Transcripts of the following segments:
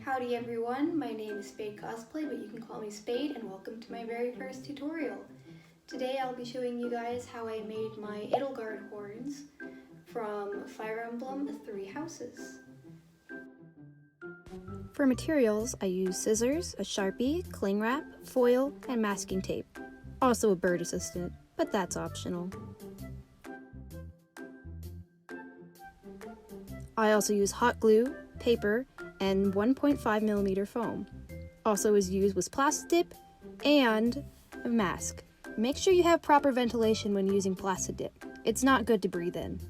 Howdy everyone, my name is Spade Cosplay, but you can call me Spade, and welcome to my very first tutorial. Today I'll be showing you guys how I made my Edelgard horns from Fire Emblem 3 Houses. For materials, I use scissors, a Sharpie, cling wrap, foil, and masking tape. Also a bird assistant, but that's optional. I also use hot glue, paper, and 1.5mm foam. Also is used was plastic dip and a mask. Make sure you have proper ventilation when using plastic dip. It's not good to breathe in.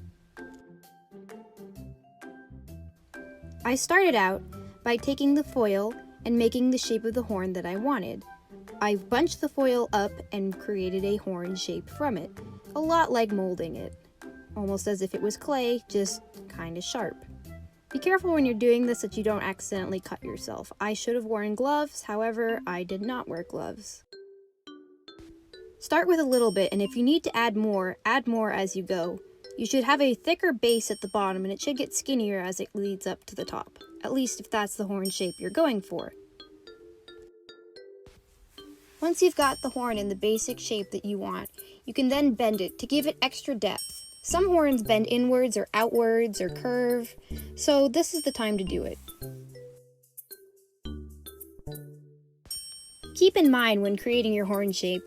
I started out by taking the foil and making the shape of the horn that I wanted. I bunched the foil up and created a horn shape from it, a lot like molding it. Almost as if it was clay, just kinda sharp. Be careful when you're doing this that you don't accidentally cut yourself. I should have worn gloves, however, I did not wear gloves. Start with a little bit, and if you need to add more as you go. You should have a thicker base at the bottom, and it should get skinnier as it leads up to the top, at least if that's the horn shape you're going for. Once you've got the horn in the basic shape that you want, you can then bend it to give it extra depth. Some horns bend inwards or outwards or curve, so this is the time to do it. Keep in mind when creating your horn shape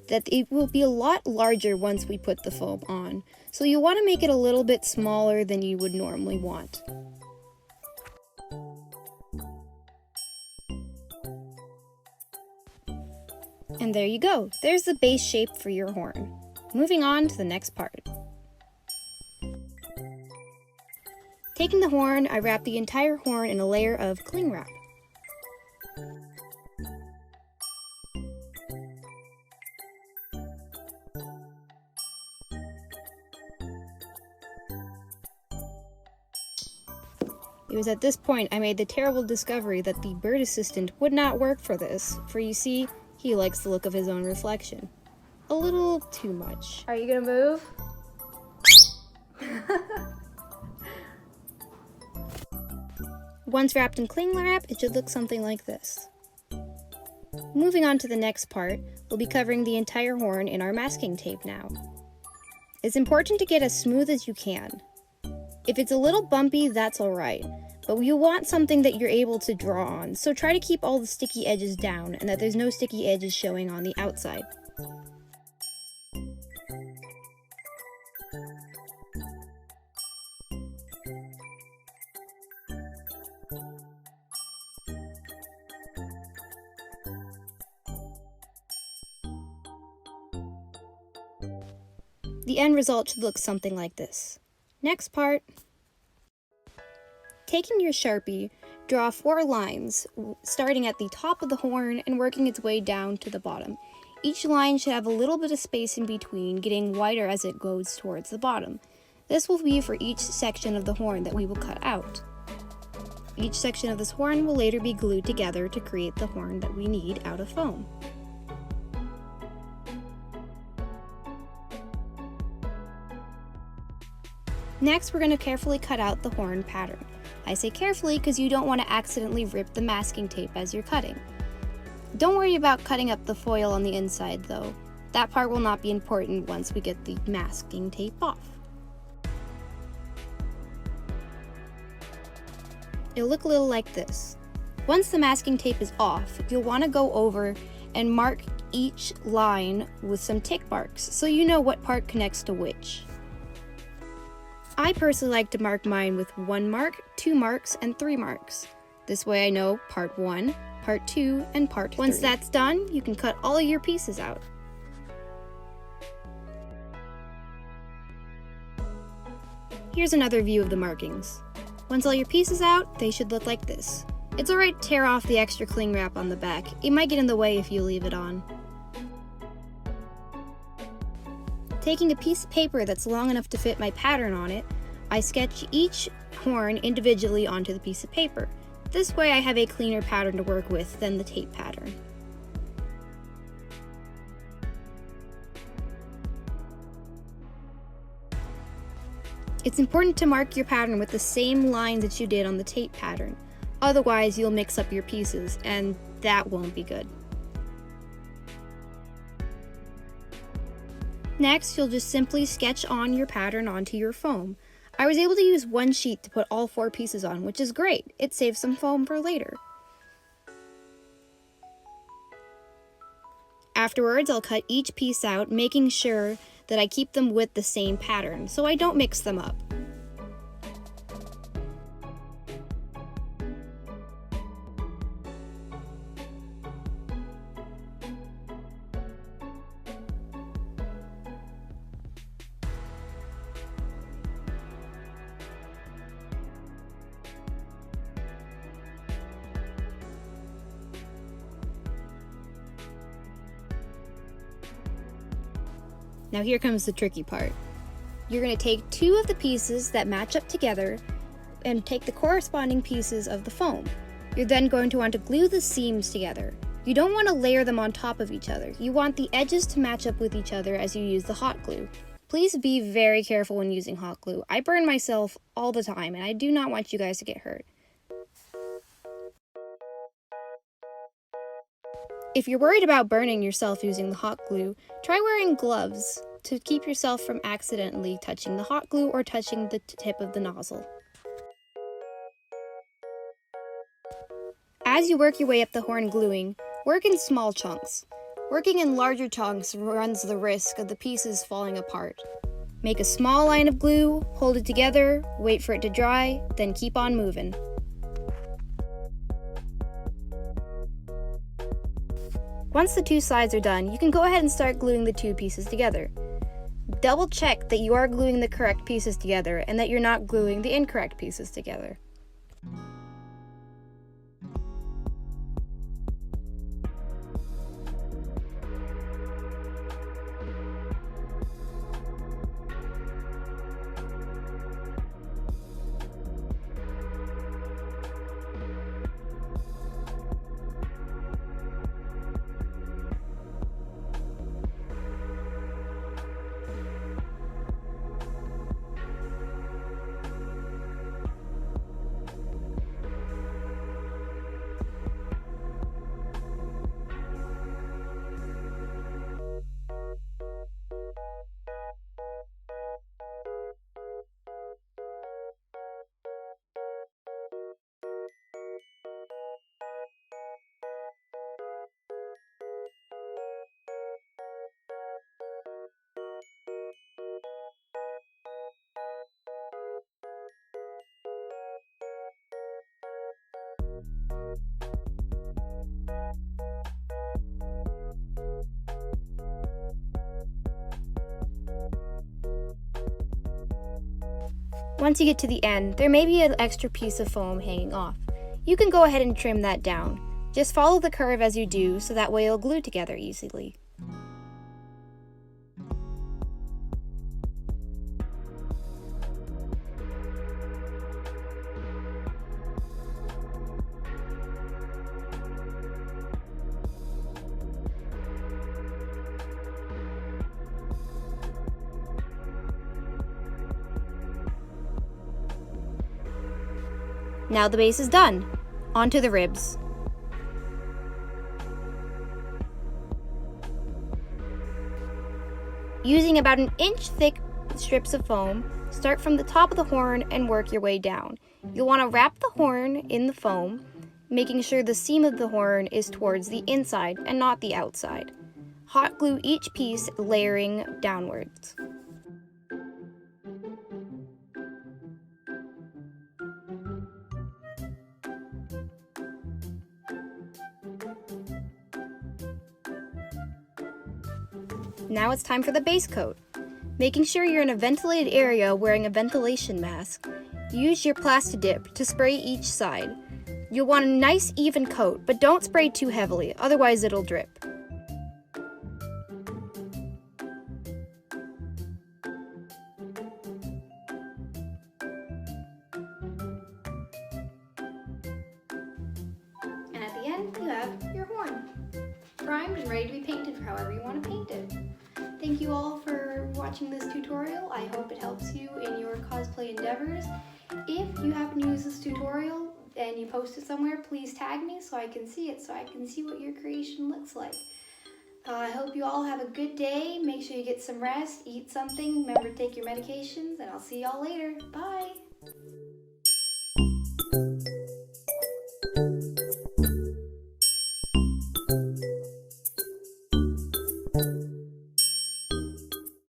that it will be a lot larger once we put the foam on, so you want to make it a little bit smaller than you would normally want. And there you go, there's the base shape for your horn. Moving on to the next part. Taking the horn, I wrap the entire horn in a layer of cling wrap. It was at this point I made the terrible discovery that the bird assistant would not work for this, for you see, he likes the look of his own reflection. A little too much. Are you gonna move? Once wrapped in cling wrap, it should look something like this. Moving on to the next part, we'll be covering the entire horn in our masking tape now. It's important to get as smooth as you can. If it's a little bumpy, that's alright, but you want something that you're able to draw on, so try to keep all the sticky edges down and that there's no sticky edges showing on the outside. The end result should look something like this. Next part. Taking your Sharpie, draw 4 lines, starting at the top of the horn and working its way down to the bottom. Each line should have a little bit of space in between, getting wider as it goes towards the bottom. This will be for each section of the horn that we will cut out. Each section of this horn will later be glued together to create the horn that we need out of foam. Next, we're going to carefully cut out the horn pattern. I say carefully because you don't want to accidentally rip the masking tape as you're cutting. Don't worry about cutting up the foil on the inside though. That part will not be important once we get the masking tape off. It'll look a little like this. Once the masking tape is off, you'll want to go over and mark each line with some tick marks so you know what part connects to which. I personally like to mark mine with 1 mark, 2 marks, and 3 marks. This way I know part 1, part 2, and part 3. Once that's done, you can cut all of your pieces out. Here's another view of the markings. Once all your pieces out, they should look like this. It's alright to tear off the extra cling wrap on the back. It might get in the way if you leave it on. Taking a piece of paper that's long enough to fit my pattern on it, I sketch each horn individually onto the piece of paper. This way I have a cleaner pattern to work with than the tape pattern. It's important to mark your pattern with the same lines that you did on the tape pattern. Otherwise, you'll mix up your pieces, and that won't be good. Next, you'll just simply sketch on your pattern onto your foam. I was able to use one sheet to put all 4 pieces on, which is great. It saves some foam for later. Afterwards, I'll cut each piece out, making sure that I keep them with the same pattern, so I don't mix them up. Now here comes the tricky part. You're going to take 2 of the pieces that match up together and take the corresponding pieces of the foam. You're then going to want to glue the seams together. You don't want to layer them on top of each other. You want the edges to match up with each other as you use the hot glue. Please be very careful when using hot glue. I burn myself all the time, and I do not want you guys to get hurt. If you're worried about burning yourself using the hot glue, try wearing gloves to keep yourself from accidentally touching the hot glue or touching the tip of the nozzle. As you work your way up the horn gluing, work in small chunks. Working in larger chunks runs the risk of the pieces falling apart. Make a small line of glue, hold it together, wait for it to dry, then keep on moving. Once the 2 sides are done, you can go ahead and start gluing the 2 pieces together. Double check that you are gluing the correct pieces together and that you're not gluing the incorrect pieces together. Once you get to the end, there may be an extra piece of foam hanging off. You can go ahead and trim that down. Just follow the curve as you do, so that way it'll glue together easily. Now the base is done. Onto the ribs. Using about an inch thick strips of foam, start from the top of the horn and work your way down. You'll want to wrap the horn in the foam, making sure the seam of the horn is towards the inside and not the outside. Hot glue each piece, layering downwards. Now it's time for the base coat. Making sure you're in a ventilated area wearing a ventilation mask, use your Plastidip to spray each side. You'll want a nice even coat, but don't spray too heavily, otherwise it'll drip. And at the end, you have your horn. Primed and ready to be painted for however you want to paint it. Thank you all for for watching this tutorial. I hope it helps you in your cosplay endeavors. If you happen to use this tutorial and you post it somewhere, please tag me so I can see it, so I can see what your creation looks like. I hope you all have a good day. Make sure you get some rest, eat something, remember to take your medications, and I'll see y'all later. Bye!